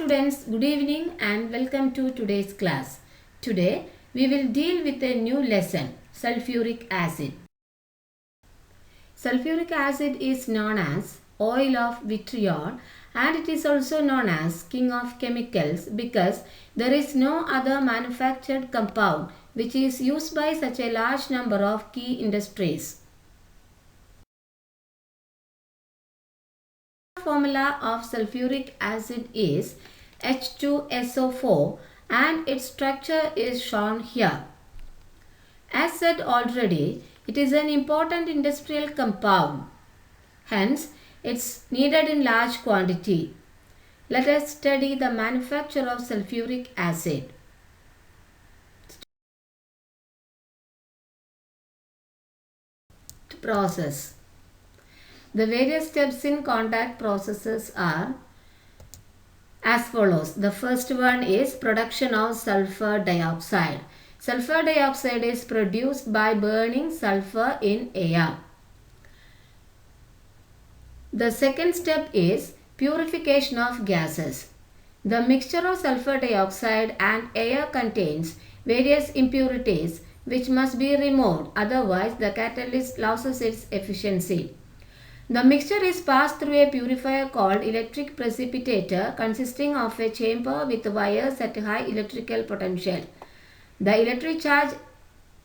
students, good evening and welcome to today's class. Today we will deal with a new lesson, sulfuric acid. Sulfuric acid is known as oil of vitriol and it is also known as king of chemicals because there is no other manufactured compound which is used by such a large number of key industries. Formula of sulfuric acid is H2SO4 and its structure is shown here. As said already, it is an important industrial compound. Hence, it's needed in large quantity. Let us study the manufacture of sulfuric acid. Process. The various steps in contact processes are as follows. The first one is production of sulfur dioxide. Sulfur dioxide is produced by burning sulfur in air. The second step is purification of gases. The mixture of sulfur dioxide and air contains various impurities which must be removed, otherwise the catalyst loses its efficiency. The mixture is passed through a purifier called electric precipitator consisting of a chamber with wires at high electrical potential. The electric charge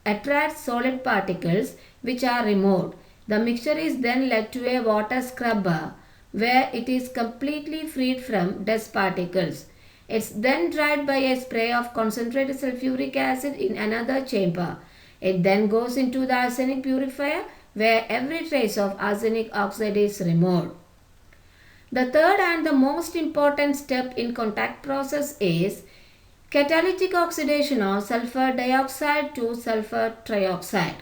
attracts solid particles which are removed. The mixture is then led to a water scrubber where it is completely freed from dust particles. It's then dried by a spray of concentrated sulfuric acid in another chamber. It then goes into the arsenic purifier where every trace of arsenic oxide is removed. The third and the most important step in contact process is catalytic oxidation of sulfur dioxide to sulfur trioxide.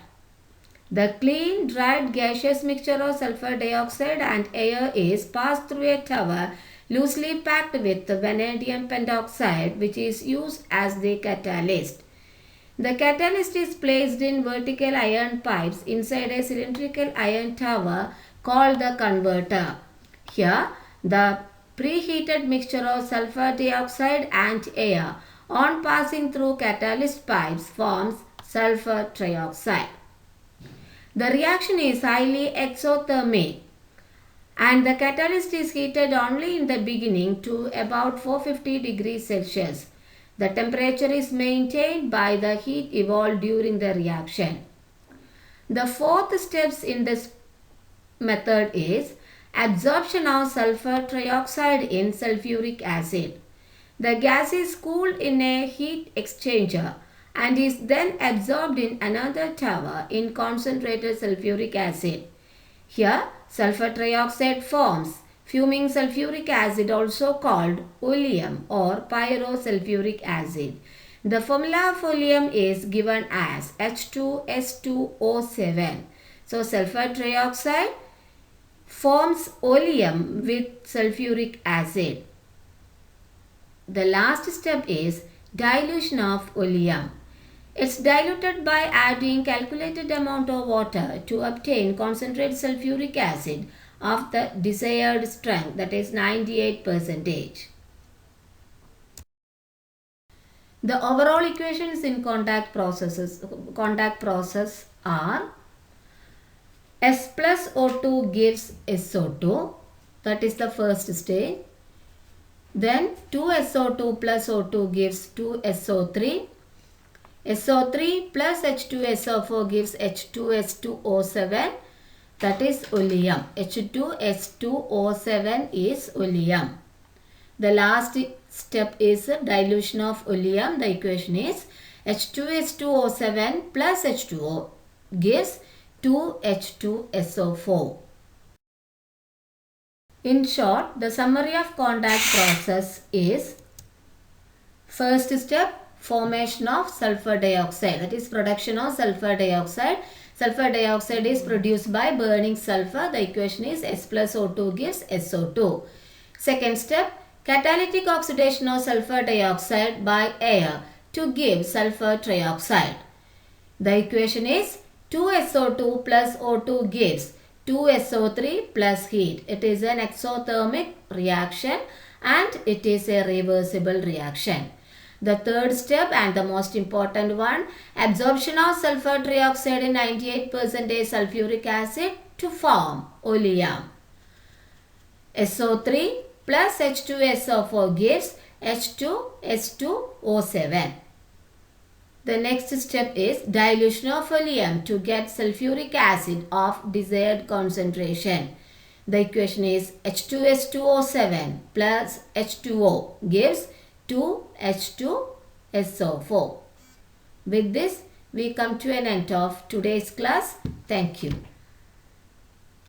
The clean, dried gaseous mixture of sulfur dioxide and air is passed through a tower loosely packed with vanadium pentoxide which is used as the catalyst. The catalyst is placed in vertical iron pipes inside a cylindrical iron tower called the converter. Here, the preheated mixture of sulfur dioxide and air on passing through catalyst pipes forms sulfur trioxide. The reaction is highly exothermic and the catalyst is heated only in the beginning to about 450 degrees Celsius. The temperature is maintained by the heat evolved during the reaction. The fourth step in this method is absorption of sulfur trioxide in sulfuric acid. The gas is cooled in a heat exchanger and is then absorbed in another tower in concentrated sulfuric acid. Here, sulfur trioxide forms fuming sulfuric acid, also called oleum or pyrosulfuric acid. The formula for oleum is given as H2S2O7. So, sulfur trioxide forms oleum with sulfuric acid. The last step is dilution of oleum. It's diluted by adding calculated amount of water to obtain concentrated sulfuric acid of the desired strength, that is 98%. The overall equations in contact process are S plus O2 gives SO2, that is the first stage. Then 2SO2 plus O2 gives 2SO3. SO3 plus H2SO4 gives H2S2O7, that is oleum. H2S2O7 is oleum. The last step is dilution of oleum. The equation is H2S2O7 plus H2O gives 2H2SO4. In short, the summary of contact process is: first step, formation of sulfur dioxide, that is production of sulfur dioxide. Sulfur dioxide is produced by burning sulfur. The equation is S plus O2 gives SO2. Second step, catalytic oxidation of sulfur dioxide by air to give sulfur trioxide. The equation is 2SO2 plus O2 gives 2SO3 plus heat. It is an exothermic reaction and it is a reversible reaction. The third step and the most important one, absorption of sulfur trioxide in 98% sulfuric acid to form oleum. SO3 plus H2SO4 gives H2S2O7. The next step is dilution of oleum to get sulfuric acid of desired concentration. The equation is H2S2O7 plus H2O gives 2H2SO4. With this, we come to an end of today's class. Thank you.